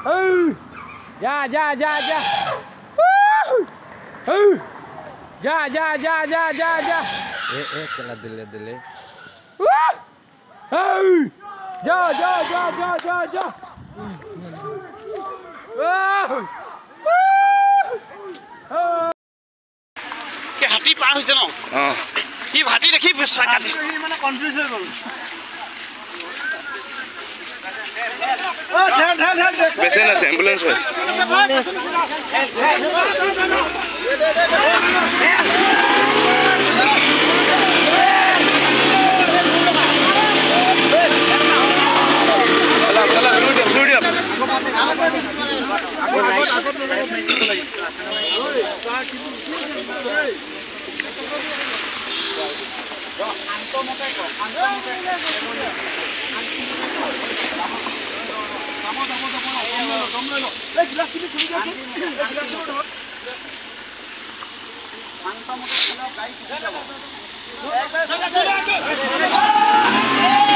जा जा जा जा जा जा जा जा जा जा चला दिले दिले जा जा जा जा जा जा के हाथी पार হৈছে ন কি হাতী দেখি কাটি মানে কনফিউজ হৈ গ'ল পেশেন্ট আছে অ্যাম্বুলেন্স হয় Hey!